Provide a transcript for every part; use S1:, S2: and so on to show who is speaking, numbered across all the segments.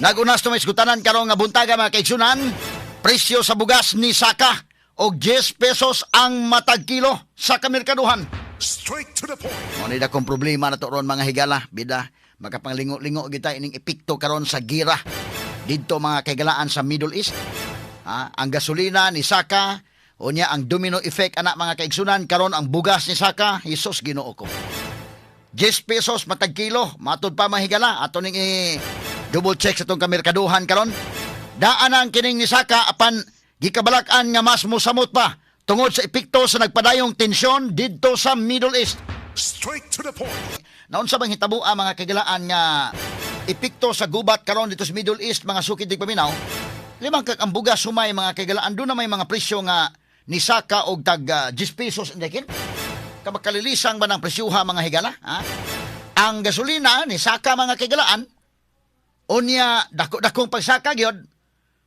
S1: Nagunas to may skutanan karon nga buntaga mga kaigsunan, presyo sa bugas ni Saka og 10 pesos ang matag kilo sa kamerkaduhan.
S2: Straight to the point.
S1: Mo ni dakong problema na to ron mga higala, bida. Makapanglingo-lingo kita ining epekto karon sa gira didto mga kaigalaan sa Middle East. Ang gasolina ni Saka unya ang domino effect anak mga kaigsunan karon ang bugas ni Saka, Hesus Ginoo ko. 10 pesos matag kilo, matud pa mga higala ato ning double check sa tong kamerkaduhan karon. Daan ang kining ni Saka apan gikabalak-an nga mas musamot pa tungod sa epekto sa nagpadayong tensyon didto sa Middle East.
S2: Straight to the point.
S1: Naon sa bang hitabo mga kagalaan nga epekto sa gubat karon dito sa Middle East mga sukid dig paminaw. Limang kag ang bugas sumay mga kagalaan do na may mga presyo nga ni Saka og tag 10 pesos indikin. Kamakalilisang ba ng presyuha mga higala? Ang gasolina ni Saka mga kagalaan unya dako-dakong pagsaka gyud.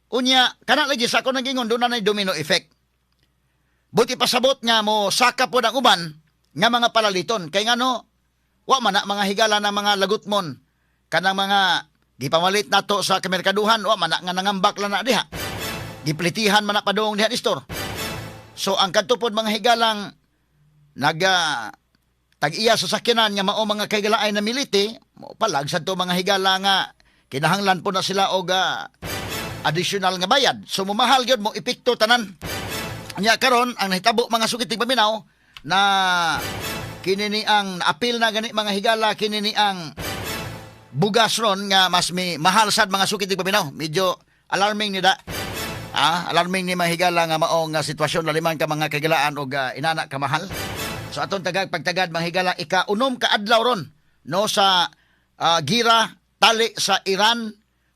S1: Unya kana lagi sa ako nagingon do na nay domino effect. Buti pasabot nga mo Saka po ang uban nga mga palaliton kay ngano wa man na mga higala na mga lagutmon kanang mga gipamalit nato sa kamerkaduhan wa man na nga nangambak lang na diha. Giplitihan man na padung diha ni store. So ang kadtupod mga higalang tag-iya sa sakyanan nga mao mga kaigalaan na militi mo palag sa to mga higala nga kinahanglan po na sila og additional nga bayad. So mumahal gyud mo epekto tanan. Nya karon ang nahitabo mga sukid tig paminaw na kini ni ang apil na gani mga higala kini ni ang bugas ron nga mas may mahal sad mga sukid tig paminaw. Medyo alarming ni da. Alarming ni mga higala nga maong sitwasyon laliman ka mga kagalaan og inana ka mahal. So aton tagag pagtagad mga higala ika-unom ka adlaw ron no sa gira tali sa Iran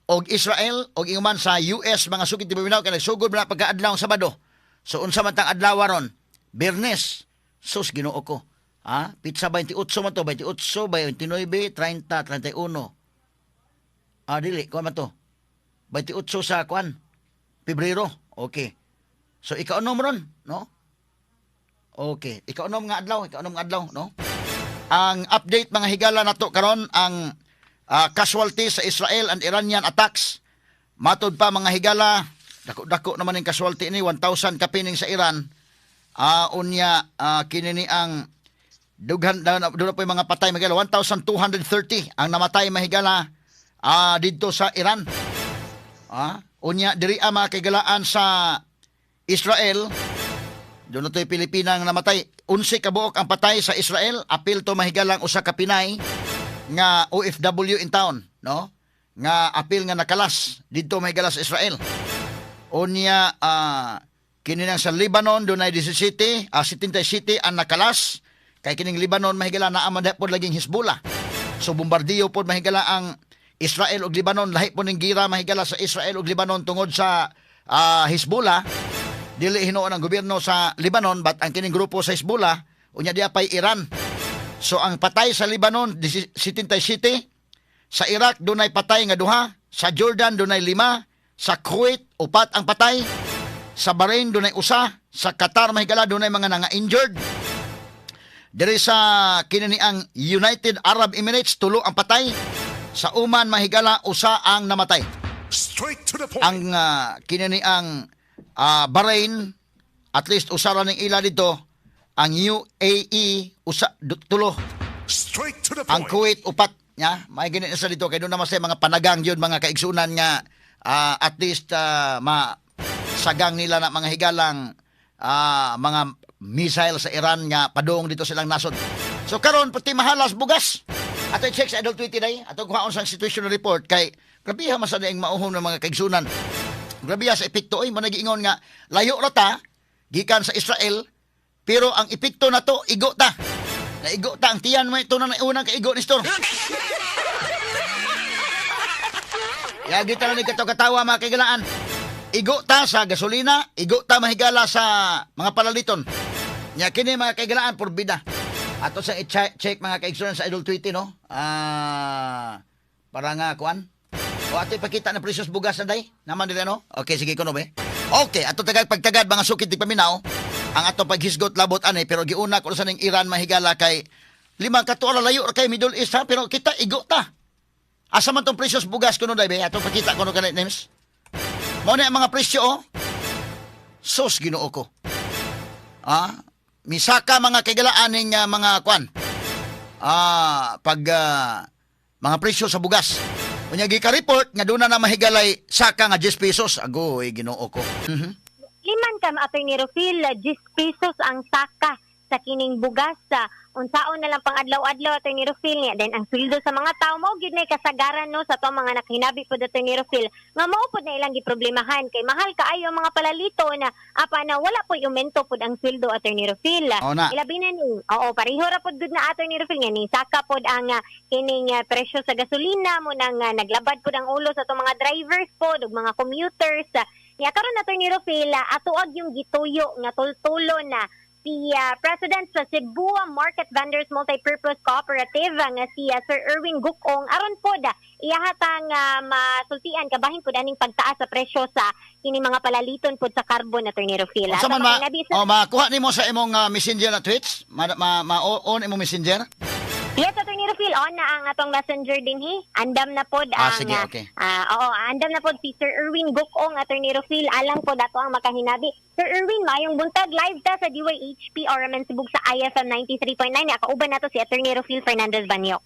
S1: og Israel og inguman sa US mga sukid tig paminaw kay nagsugod na pagkaadlaw Sabado. So unsa man tang adlaw ron? Biyernes. Sus Ginoo ko. Pizza 28 man to, 28, 29, 30, 31. Dili, kuha man to. 28 sa kuan. Pebrero. Okay. So ika-unom ron, no? Okay. Ika-unom nga adlaw, no? Ang update mga higala nato karon ang casualty sa Israel and Iranian attacks. Matod pa mga higala, dako-dako naman yung casualty ni 1,000 kapining sa Iran. Unya kini ni ang dughan na po yung mga patay mahigala 1,230 ang namatay mahigala dito sa Iran. Unya diri mga kaigalaan sa Israel doon na to'y Pilipinang namatay 11 kabuok ang patay sa Israel. Apil to mahigalang usa ka Pinay nga OFW in town, no? Nga apil nga nakalas dito mahigala sa Israel. Unya kini nang sa Lebanon dunay 17 city ang nakalas kay kining Lebanon mahigala na amad pod laging Hezbollah. So bombardiyo pod mahigala ang Israel ug Lebanon, lahi po ning gira mahigala sa Israel ug Lebanon tungod sa Hezbollah. Dili hinuon ang gobyerno sa Lebanon but ang kining grupo sa Hezbollah unya diha pay Iran. So ang patay sa Lebanon 77, sa Iraq dunay patay nga duha, sa Jordan dunay 5, sa Kuwait 4 ang patay, sa Bahrain dunay usa, sa Qatar mahigala dunay mga nga-injured. Diri sa kinini ang United Arab Emirates 3 ang patay, sa Oman mahigala usa ang namatay.
S2: Straight to the point.
S1: Ang kinini ang Bahrain at least usa ra ning ila dito, ang UAE usa 3.
S2: Straight to the point.
S1: Ang Kuwait 4 nya, may gani sa dito kay doon naman sa mga panagang yun mga kaigsunan nga at least sagang nila na mga higalang mga missile sa Iran nga padung dito silang nasod. So karon pati mahalas bugas. Ato check sa Adult Tweety day, ato kuhaon sa situational report kay grabe ha masada ang mauhom ng mga kaigsunan. Grabe sa epekto man nagiingon nga layo ra ta gikan sa Israel pero ang epekto na to igo ta. Naigo ta ang tiyan mo ito na unang kaigo ni store. Yagi ta na katawa mga kaigalaan. Igo ta sa gasolina, igo ta mahigala sa mga palaliton. Nya kini mga kaigalaan porbida. Ato sa i-check mga kaigsunan sa Idol Tweety no. Para nga kuan. O ato ipakita na precious bugas na day. Naman dili no. Okay sige kuno be. Okay, ato tagag pagtagad mga sukit di paminaw. Ang ato paghisgot labot anay pero giuna ko sa ning Iran mahigala kay 5 ka tuig layo kay Middle East ha pero kita igo ta. Asa man tong presyo sa bugas kuno dai be? Atong pakita kuno kanay names. Mao na ang mga presyo oh. Sus Ginoo ko. Misaka mga kagalaaning mga kwan. Mga presyo sa bugas. Unya gika-report nga doon na mahigalay saka nga 10 pesos. Agoy, Ginoo ko.
S3: Liman kam Attorney Rufil, 10 pesos ang saka sa kining bugas. Unsaon na lang pang adlaw-adlaw Attorney Rufil niya. Then ang sweldo sa mga tao mao gid na kasagaran no sa to mga nakahinabi pod Attorney Rufil. Nga mao pod na ilang giproblemahan kay mahal kaayo ang mga palalito na apa na wala po aumento pod ang sweldo Attorney Rufil. Ilabi na ni. Oo, pareho ra pod gud na Attorney Rufil nga ni saka pod ang kining presyo sa gasolina mo nang naglabad pod ang ulo sa to mga drivers pod ug mga commuters. Ya karon Attorney Rufil atuag yung gituyo nga tultulo na si President sa Cebu Market Vendors Multipurpose Cooperative nga si Sir Erwin Gukong aron pod iyahatang masultian kabahin pod aning pagtaas sa presyo sa kini mga palaliton pod sa carbon Attorney Rufil.
S1: Sa man makuha nimo sa imong messenger na tweets? Ma-on imong messenger?
S3: Yes, Attorney Rufil, on na ang atong messenger dinhi. Andam na pod ang
S1: sige, okay.
S3: andam na pod si Sir Erwin Gukong Attorney Rufil alang pod ato ang makahinabi. Sir Erwin, mayong buntag live ta sa DYHP Oramen Sibug sa IFM 93.9. Kauban nato si Attorney Rufil Fernandez Banyo.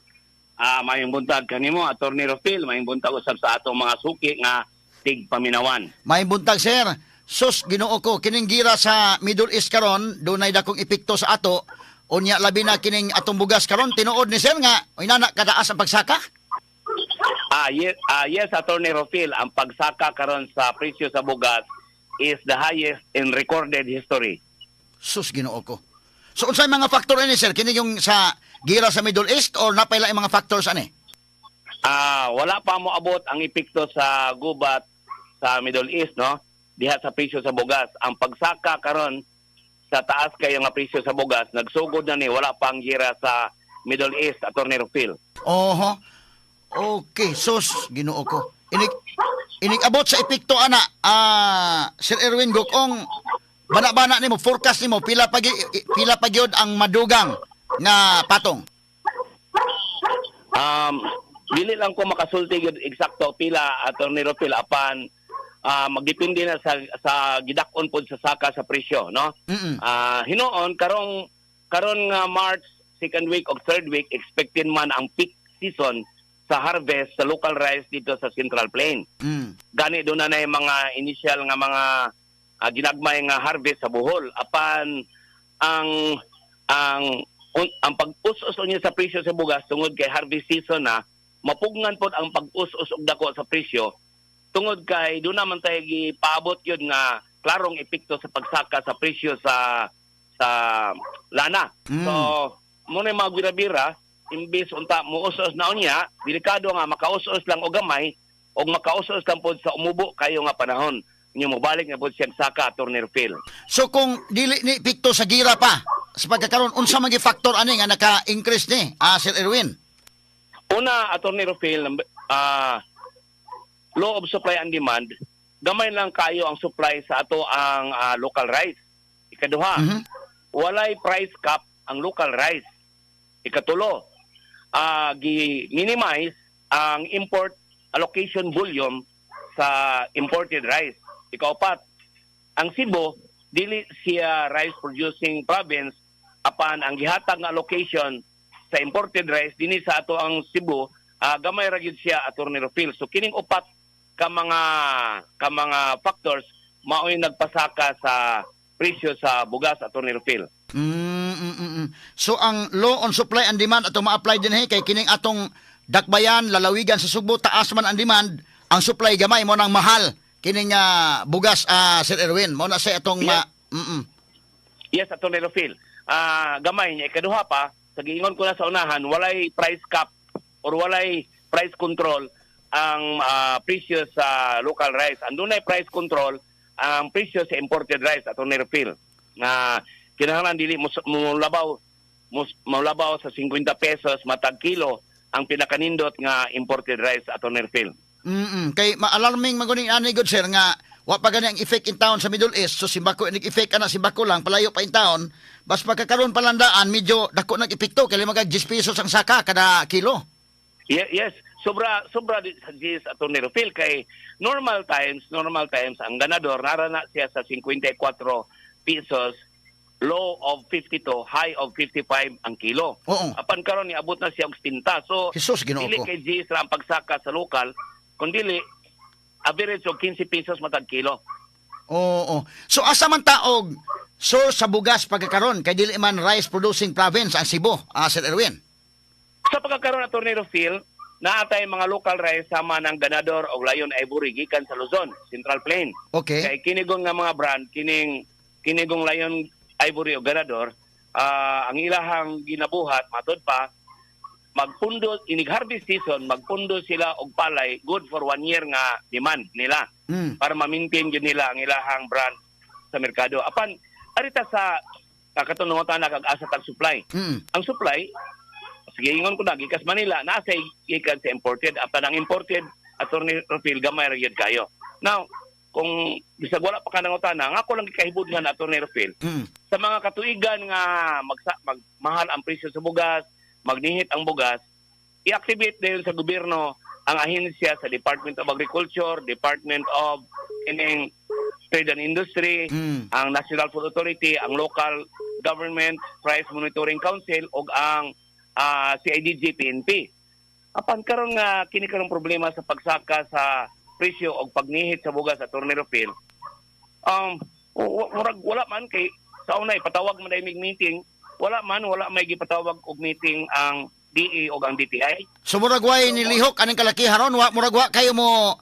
S4: Mayong buntag kanimo Attorney Rufil, mayong buntag usab sa atong mga suki nga tigpaminawan.
S1: May buntag sir. Sus Ginoo ko kining gira sa Middle East karon dunay dakong epekto sa ato. Unya labi na kining atong bugas karon tinuod ni sir nga inana kadaas ang pagsaka?
S4: Yes Attorney Rufil, ang pagsaka karon sa presyo sa bugas is the highest in recorded history.
S1: Sus Ginoo ko. So unsay mga factor ini sir kini yung sa gira sa Middle East or napay laing mga factors ani?
S4: Wala pa mo abot ang epekto sa gubat sa Middle East no diha sa presyo sa bugas. Ang pagsaka karon sa taas kayo nga presyo sa bugas, nagsugod na ni wala pang gira sa Middle East, Attorney Rufil.
S1: Oho. Okay, sus, Ginoo ko. Inig abot sa epekto ana, Sir Erwin Gukong, bana-bana nimo forecast nimo pila pa gyud ang madugang nga patong.
S4: Dili lang ko makasulti gyud eksakto pila Attorney Rufil apan magdepende na sa gidakon pod sa saka sa presyo no. Hinuon karon nga March second week o third week expected man ang peak season sa harvest sa local rice dito sa Central Plain. Gani do na nay mga initial nga mga ginagmay nga harvest sa Bohol apan ang pag-us-us niya sa presyo sa bugas tungod kay harvest season na mapugnan pod ang pag-us-us og dako sa presyo tungod kay doon naman tayo gipaabot yun nga klarong epekto sa pagsaka sa presyo sa lana. So, muna yung mga bira-bira, imbis unta mo usos na unya, delikado nga makaus-us lang o gamay o makaus-us lang po sa umubo kayo nga panahon. Inyo mo balik nga po siya saka Attorney Rufil.
S1: So kung dili ni epekto sa gira pa, sa pagkakaroon, unsa magi factor ani nga naka-increase ni, Sir Erwin?
S4: Una, Attorney Rufil, law of supply and demand, gamay lang kayo ang supply sa ato ang local rice. Ikaduha, walay price cap ang local rice. Ikatulo, gi-minimize ang import allocation volume sa imported rice. Ikaapat, ang Cebu, dili siya rice producing province apan ang gihatag nga allocation sa imported rice dinhi sa ato ang Cebu, gamay ra gyud siya Attorney Rufil. So kining upat ka mga factors mao'y nagpasaka sa presyo sa bugas Attorney Rufil.
S1: So ang law on supply and demand ato ma-apply din kay kining atong dakbayan lalawigan sa Subo taas man ang demand, ang supply gamay mo nang mahal kining bugas Sir Erwin mo na sa atong
S4: Yes Attorney Rufil. Gamay niya ikaduha pa sa giingon ko na sa unahan walay price cap or walay price control ang presyo sa local rice. Andunay price control ang presyo sa imported rice Attorney Rufil. Na kinahanglan dili mo labaw sa 50 pesos matag kilo ang pinakanindot nga imported rice Attorney Rufil.
S1: Kay ma-alarming maguning ani good sir nga wa pa gani ang effect in town sa Middle East, so simbako nag-effect ana simbako lang palayo pa in town, bas pagkakaroon palandaan medyo dako nag-epekto kay magag 10 pesos ang saka kada kilo.
S4: Yes. sobra sa GS Attorney Rufil kay normal times ang ganador narana siya sa 54 pesos, low of 52, high of 55 ang kilo.
S1: Oo.
S4: Apan karon niabot na siya og 70. So
S1: Jesus, Ginoo
S4: dili
S1: ko.
S4: kay GS ra ang pagsaka sa lokal kundi average og 15 pesos matag kilo.
S1: Oo. So asa man taog source sa bugas pagkakaron kay dili man rice producing province ang Cebu, Sir Erwin.
S4: Sa pagkakaroon Attorney Rufil, naatay mga local rice sama ng Ganador o Lion Ivory gikan sa Luzon, Central Plain.
S1: Okay.
S4: Kay kinigong nga mga brand, kinigong Lion Ivory o Ganador, ang ilahang ginabuhat, matod pa, magpundo, inig harvest season, magpundo sila og palay, good for 1 year nga demand nila. Para ma-maintain yun nila ang ilahang brand sa merkado. Apan, arita sa katunungotan na kag-asa tag supply. Ang supply, sige, ingon ko na, gikas Manila, nasa ikan sa imported. Apan ang imported, Attorney Rufil, gamay ra gyud kayo. Now, kung bisag wala pa ka nangutan na, nga ko lang gikahibud nga na Attorney Rufil, sa mga katuigan nga magmahal ang presyo sa bugas, magnihit ang bugas, i-activate din sa gobyerno ang ahensya sa Department of Agriculture, Department of Trade and Industry, ang National Food Authority, ang local government price monitoring council ug ang CIDG PNP. Apan karon nga kini karong problema sa pagsaka sa presyo o pagnihit sa bugas sa Attorney Rufil. Wala man kay sa unay patawag man dayong meeting, wala may gipatawag og meeting ang DE o ang DTI.
S1: So murag way nilihok aning kalakihan ron, murag wa kayo mo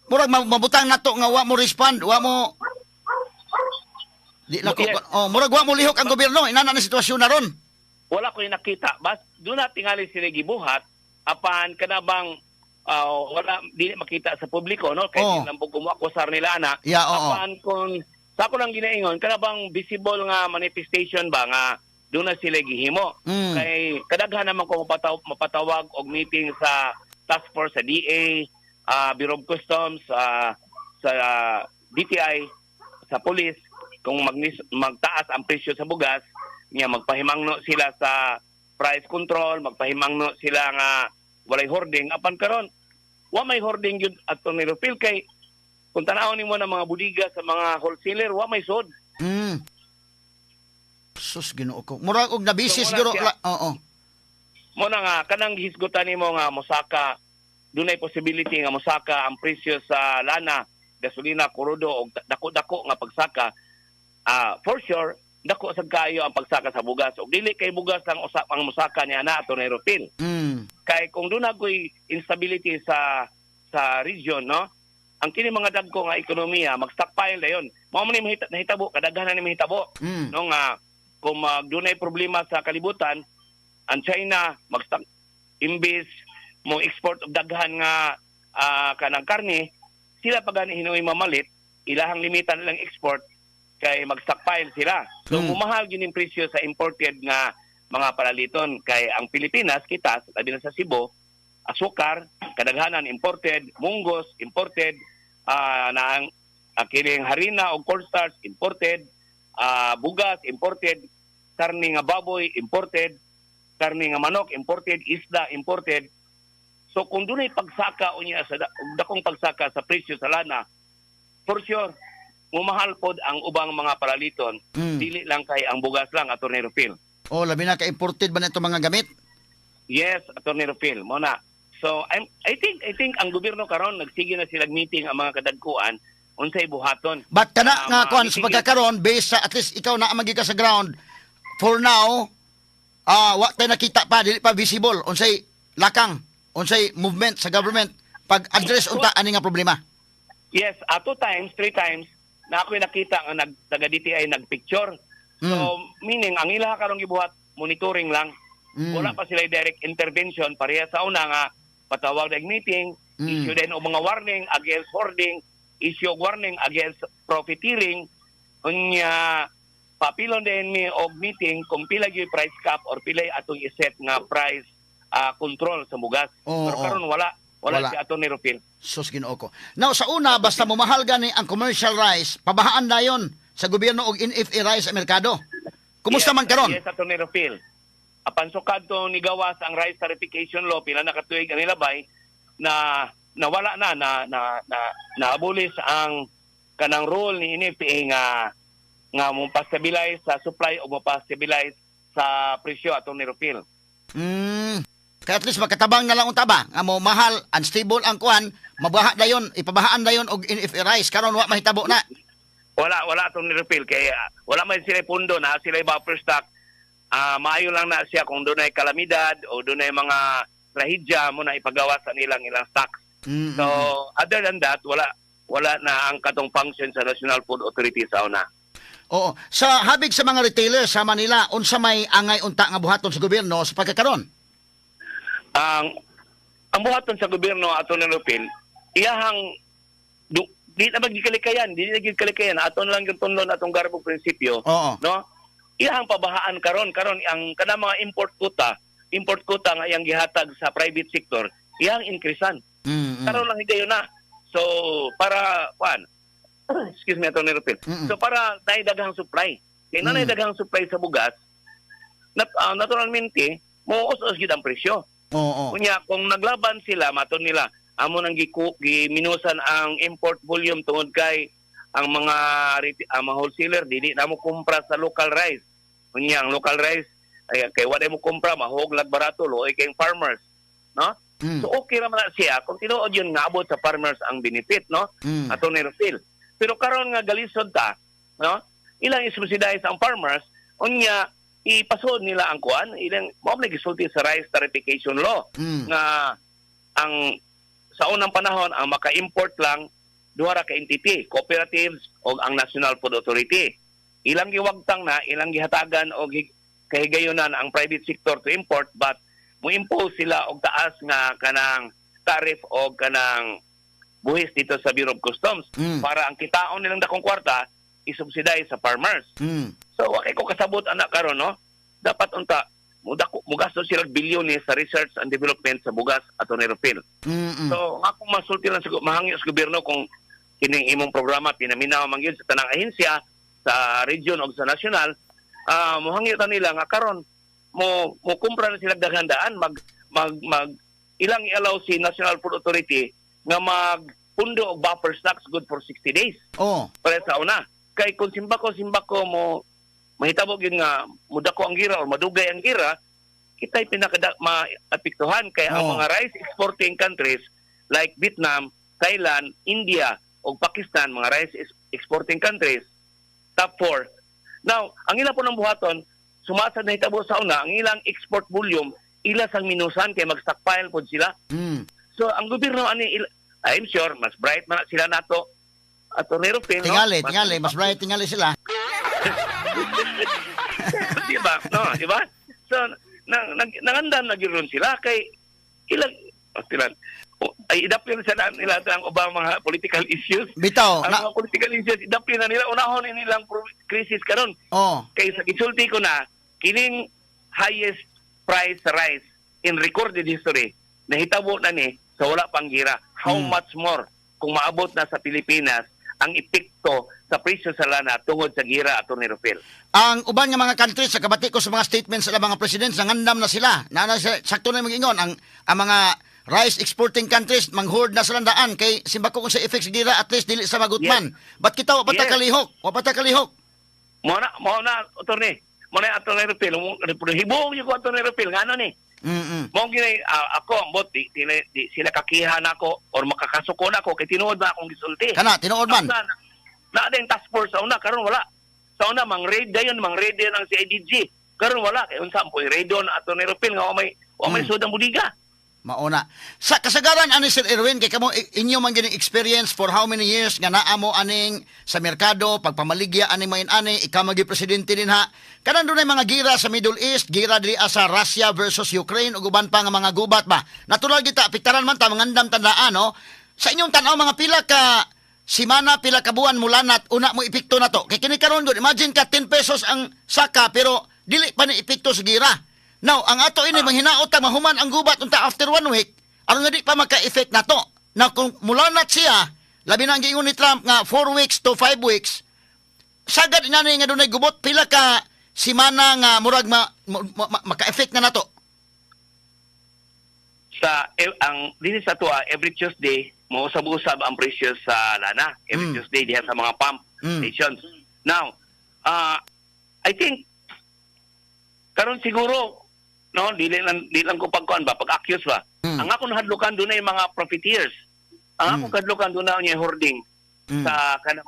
S1: murag mabutang nato nga wa mo respond, wa mo di lako. Murag wa mo lihok ang gobyerno, inana na sitwasyon na ron.
S4: Wala ko yung nakita. Bas, doon na tingali sila gibuhat, apan kanabang wala, di makita sa publiko, no? Kaya hindi lang po kumuakusar nila na.
S1: Yeah,
S4: apan kung, sa ako lang ginaingon, kanabang visible nga manifestation ba nga doon na sila gihimo. Kay kadaghan naman kung mapatawag og meeting sa task force sa DA, Bureau of Customs, sa DTI, sa police, kung magtaas ang presyo sa bugas, niya magpahimangno sila sa price control, magpahimangno sila nga walay hoarding. Apan karon, wa may hoarding yun at Attorney Rufil kay kung tanawon nimo ng mga budiga sa mga wholesaler, wa may sod.
S1: Sus, Ginoo ko. Murag og nabisi
S4: So,
S1: siguro.
S4: Mo na nga kanang hisgutan nimo nga mosaka, dunay possibility nga mosaka ang presyo sa lana, gasolina, krudo og dako-dako nga pagsaka. For sure, dako sad kayo ang pagsaka sa bugas. Og dili kay bugas lang usap ang mosaka niya na Attorney Rufil. Kay kung doon ako'y instability sa region, no? Ang kini mga dagko nga ekonomiya, mag-stockpile dayon. Mao man ni nahitabo, kadaghanan ni mahitabo. No nga kung dunay problema sa kalibutan, ang China mag-stock imbis mo export og daghan nga kanang karne, sila pa gani hinuoy mamalit, ilahang limitan lang export kay mag-stockpile sila. So, mumahal yun yung presyo sa imported nga mga palaliton. Kay ang Pilipinas, kita, labi na sa Cebu, asukar, kadaghanan imported, munggos, imported, na ang kining harina o cornstarch, imported, bugas, imported, karne nga baboy, imported, karne nga manok, imported, isda, imported. So, kung doon ay pagsaka o niya, dakong pagsaka sa presyo sa lana, for sure, mumahal pod ang ubang mga paraliton, dili lang kay ang bugas lang, Attorney Rufil.
S1: Labi na ka-imported ba na itong mga gamit?
S4: Yes, Attorney Rufil, mo na. So, I think ang gobyerno karon nagsige na sila meeting ang mga kadagkuan unsay buhaton.
S1: But kana nga kuan sa pagkakaroon, based sa at least ikaw na amagi ka sa ground, for now, wa tayo nakita pa, dili pa visible, unsay lakang, unsay movement sa government, pag-address unta ani nga problema.
S4: Yes, 2 times, 3 times, na ako'y nakita nga taga-DTI nagpicture. So, meaning, ang ila karong gibuhat, monitoring lang. Wala pa sila direct intervention. Pareha sa una nga, patawag na meeting, issue din o mga warning against hoarding, issue warning against profiteering, unya, papilon din ni og meeting kung pila yung price cap or pila atong iset nga price control sa bugas. Pero karon wala si Attorney Rufil.
S1: Sus, Ginoo ko. Now, sa una, basta mumahal gani ang commercial rice, pabahaan na yon sa gobyerno og NFA rice sa merkado. Kumusta man karon?
S4: Yes, Attorney Rufil. Apan sukad to ni gawas ang rice tariffication law, pila nakatuig ang nilabay, na nawala na abolis ang kanang rule ni NFA nga mo pa-stabilize sa supply o mo pa-stabilize sa presyo atong Nerofil.
S1: Kaya at least makatabang na lang unta ba nga mo mahal, unstable ang kuan, mabaha dayon, ipabahaan dayon og NFA rice karon wa mahitabo na.
S4: Wala atong Nerofil kay wala man sila pundo na sila buffer stock. Maayo lang na siya kung doon ay kalamidad o doon ay mga trahedya mo na ipagawa sa ilang stocks. So other than that wala na ang katong function sa National Food Authority sa una.
S1: Oo. Sa habig sa mga retailer sa Manila, unsa may angay unta nga buhaton sa gobyerno sa pagkakaron?
S4: Ang buhaton sa gobyerno ato ng Nerofil, iyahang di na maggikalikayan ato na lang yung tunlon atong garbong prinsipyo.
S1: Oo.
S4: No? Iyahang pabahaan karon ang kana mga import quota nga iyang gihatag sa private sector, iyang increasean. Karon lang higayon na. So para excuse me atong Nerofil. So para daghang supply. Kay nanay daghang supply sa bugas, naturalmente mo us gid ang presyo.
S1: Oo.
S4: Kunya kung naglaban sila maton nila amo nang giminusan ang import volume tungod kay ang mga wholesaler dili na mo kumpra sa local rice. Kunya ang local rice kay wala mo kumpra mahoglag barato loy kay farmers, no? So okay ra man na siya kung tinuod yun nga abot sa farmers ang benefit, no? Ato Nerofil. Pero karon nga galisod ta, no? Ilang i-subsidize ang farmers unya ipasod nila ang kuan ilang mo gisulti sa rice tarification law nga ang sa unang panahon ang maka-import lang duha ra ka entity, cooperatives o ang National Food Authority. Ilang giwagtang na, ilang gihatagan o kahigayonan ang private sector to import but mo impose sila og taas nga kanang tariff o kanang buhis dito sa Bureau of Customs para ang kitaon nilang dakong kwarta i-subsidize sa farmers. So okay ko kasabot anak karon, no? Dapat unta mugastos sila bilyones sa research and development sa bugas ato Nerofil. So ako masulti lang mahangyo sa gobyerno kung kining imong programa pinaminaw man gyud sa tanang ahensya sa region o sa national, mohangyo ta nila nga karon mo kumpra na sila daghandaan mag ilang i-allow si National Food Authority nga magpundo og buffer stocks good for 60 days. Para sa una kay kung simbako mo mahitabo gyud nga mudako ang gira o madugay ang gira, kita'y maapektuhan kay ang mga rice exporting countries like Vietnam, Thailand, India o Pakistan, mga rice exporting countries, top 4. Now, ang ila po ng buhaton, sumasad na hitabo sa una, ang ilang export volume, ila sang minusan kay mag-stockpile po sila. So, ang gobyerno, I'm sure, mas bright man sila nato at Nerofil, no?
S1: Tingali, mas bright tingali sila.
S4: Diba? No, diba? So, nangandam na giron sila kay ilang ay idapin sa nila ang Obama mga political issues.
S1: Bitaw.
S4: Ang mga political issues, idapin na nila. Unahon nilang crisis karon. Kay sa gisulti ko na, kining highest price rice in recorded history, nahitabo na ni sa wala pang gira. How much more kung maabot na sa Pilipinas ang epekto sa presyo sa lana tungod sa gira ato Nerofil.
S1: Ang uban nga mga countries sa kabati ko sa mga statements sa mga presidents nangandam na sila. Sakto na mag-ingon ang mga rice exporting countries manghoard na sa landaan kay simbako kung sa effects gira at least dili sa magutman. But kita wa pata kalihok. Mo
S4: na attorney. Mo na ato Nerofil. Hibong yung ato Nerofil ngano ni? Mo gini ako ambot di sila kakihan ako or makakasuko na ako kay tinuod ba akong gisulti.
S1: Tinuod man.
S4: Na din task force sa una karon wala. Sa una mang-raid ang CIDG. Karon wala kay unsa po raid on ato Nerofil nga may sudang budiga.
S1: Mauna. Sa kasagaran ani Sir Erwin kay kamo inyo man gining experience for how many years nga naa mo aning sa merkado pagpamaligya aning main-ani ikaw magi presidente din ha. Kanan dunay mga gira sa Middle East, gira diri sa Russia versus Ukraine ug uban pa nga mga gubat ba. Natural kita apektaran man ta mangandam tandaan no. Sa inyong tan-aw mga pila ka simana pila ka buwan mula nat una mo epekto na to. Kay kini karon gud imagine ka 10 pesos ang saka pero dili pa ni epekto sa gira. Now, ang ato ini manghinaot ta mahuman ang gubat unta after 1 week, aron nga di pa magka-effect nato. Na kung mula na siya, labi na ang giingon ni Trump nga 4 weeks to 5 weeks, sagad na nga dunay gubot pila ka simana nga murag maka-effect na nato.
S4: ang dinis sa tuwa every Tuesday mo usab-usab ang presyo sa lana every Tuesday diha sa mga pump stations. Now, I think karon siguro no dili lang ko pagkuan ba pag-accuse ba. Ang ako nahadlukan dunay mga profiteers. Ang ako kadlukan dunay hoarding sa kanang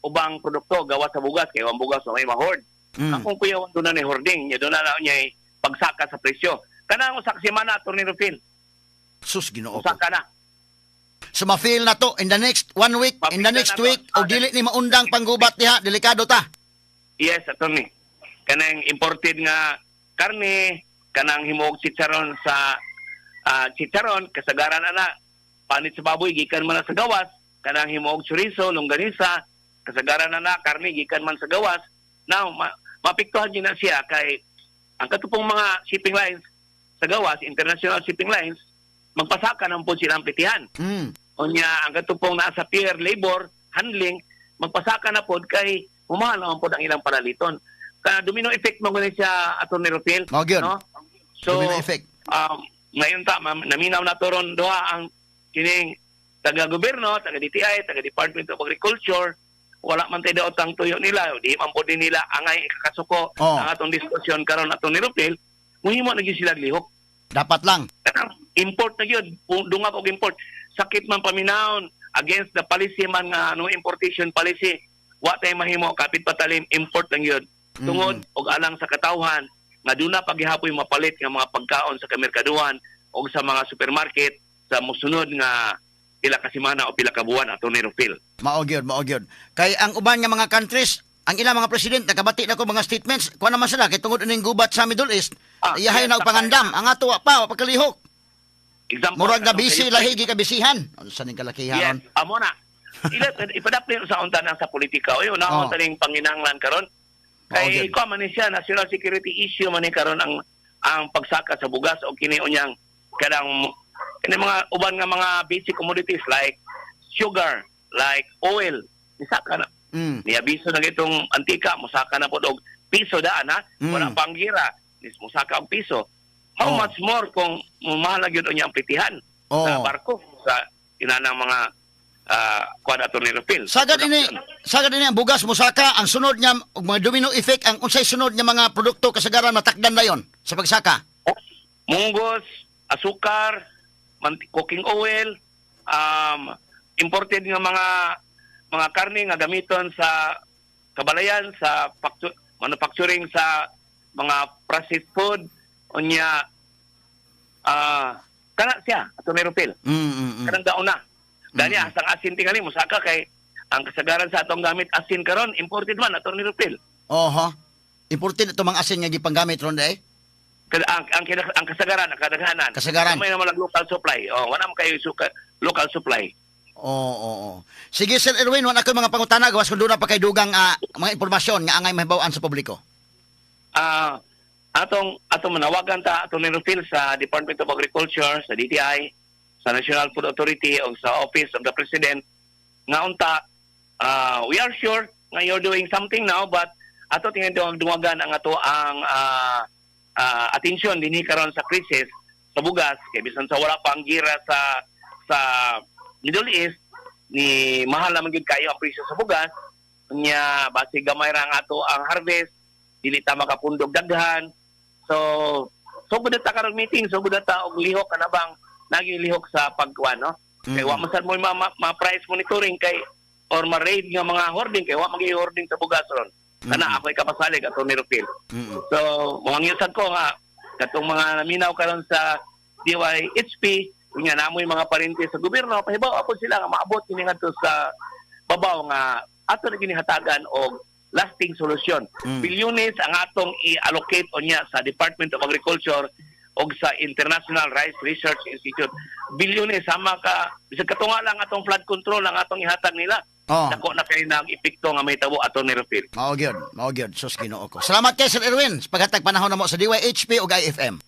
S4: ubang produkto gawa sa bugas kay ang bugas may mahord. Akong kuyawan dunay hoarding, nya dunay niya pagsaka sa presyo. Kanang usa ka semana Atty. Rufil.
S1: Sus Ginoo ko.
S4: Usaka na.
S1: So ma-feel na to in the next 1 week, in the
S4: Ma-feel
S1: next
S4: na to.
S1: week, o dili ni maundang panggubat diha, delikado ta.
S4: Yes, attorney. Kanang imported nga karne, kanang himuog chicharon sa chicharon, kasagaran ana, panit sa baboy, gikan man na sa gawas, kanang himuog chorizo, longganisa, kasagaran ana, karne, gikan man sa gawas. Now, mapiktuhan din na siya kay ang katupong mga shipping lines sa gawas, international shipping lines, magpasaka ng po silang pitihan. Unya, ang katupong nasa peer labor, handling, magpasaka na po kay umahal naman po ang ilang palaliton. Kaya domino effect mo ganun siya, Atty. Rufil.
S1: Mao gyud.
S4: No? So,
S1: Domino effect.
S4: ngayon naminaw na toron doha ang kining taga-gobyerno, taga-DTI, taga-Department of Agriculture, wala man tayo daot ang tuyo nila, di man po din nila angay ikakasuko ang atong diskusyon karon Atty. Rufil, muhimo na gyud sila lihok.
S1: Dapat lang.
S4: Import na yun. Dungag og import. Sakit man paminahon against the policy man nga importation policy. Wa tay mahimo kapit patalim import lang yun. Tungod og alang sa katawhan nga duna paghihapoy mapalit nga mga pagkaon sa kamerkaduhan o sa mga supermarket sa mosunod nga pila ka semana o pila ka buwan Atty. Rufil.
S1: Mao gyud. Kay ang uban nga mga countries, ang ilang mga presidente nakabati na ko mga statements, kuha naman sila kay tungod ning gubat sa Middle East, iyahay na og pangandam, ang ato wa pa pagkalihok.
S4: Example,
S1: Murag na busy lahigi ka bisihan. Unsa ning kalakihan?
S4: Yes, amo na. Ipadapin sa unta na sa politika. Oy, una taning panginahanglan karon. Kay ko man siya national security issue man ni karon ang pagsaka sa bugas o kini unyang kadang mga uban nga mga basic commodities like sugar, like oil, nisaka na. Niabiso na itong antika, musaka na po og piso daan ha. Wala panggira, musaka og piso. How much more kung mahalag yun niya ang pitihan sa barko, sa inanang mga kuwan Atty. Rufil.
S1: Sagad ini ang bugas musaka, ang sunod niya og mga domino effect, ang unsay sunod niya mga produkto kasagaran matakdan dayon sa pagsaka.
S4: Munggos, asukar, cooking oil, imported nga mga karne nga gamiton sa kabalayan, sa manufacturing sa mga processed food, unya kana siya Atty. Rufil. Kanang daon na. Dani asang asin tingali musaka kay ang kasagaran sa atong gamit asin karon imported man Atty. Rufil.
S1: Oho. Imported ito mga asin nga gipanggamit ron day.
S4: Ang kasagaran, ang kadaghanan.
S1: Kasagaran.
S4: May naman local supply. Wala man kayo local supply.
S1: Oo. Sige Sir Erwin, wala ko mga pangutana gawas kun doon na pa kay dugang mga impormasyon nga angay mahibaw-an sa publiko. Atong manawagan ta Atty. Rufil sa Department of Agriculture, sa DTI, sa National Food Authority o sa Office of the President nga unta we are sure nga you're doing something now but ato tingin dumagan ang ato ang atensyon dinhi karon sa krisis sa bugas kay bisan sa wala pang gira sa Middle East ni mahal naman gyud kayo ang presyo sa bugas nya base gamay ra nga ato ang harvest dili ta makapundog daghan so gud ta karon meeting so gud ta og lihok kanabang nagilihok sa pagkuan no kay wa man sad mo ma-price monitoring kay or ma-raid nga mga hoarding kay wa magi-hoarding sa bugas ron kana ako'y kapasalig Atty. Rufil. So mangyusad ko nga katong mga naminaw karon sa DYHP kunya namoy mga parente sa gobyerno pahibaw ako sila nga maabot kini ngadto sa babaw nga ato na ginihatagan og lasting solusyon. Bilyones ang atong i-allocate onya sa Department of Agriculture og sa International Rice Research Institute. Bilyones sama ka bisag katunga lang atong flood control ang atong ihatag nila. Dako na kay nang epekto nga may tabo Atty. Rufil. Mao gyud. Sus Ginoo ko. Salamat kay Sir Erwin sa paghatag panahon namo sa DYHP ug IFM.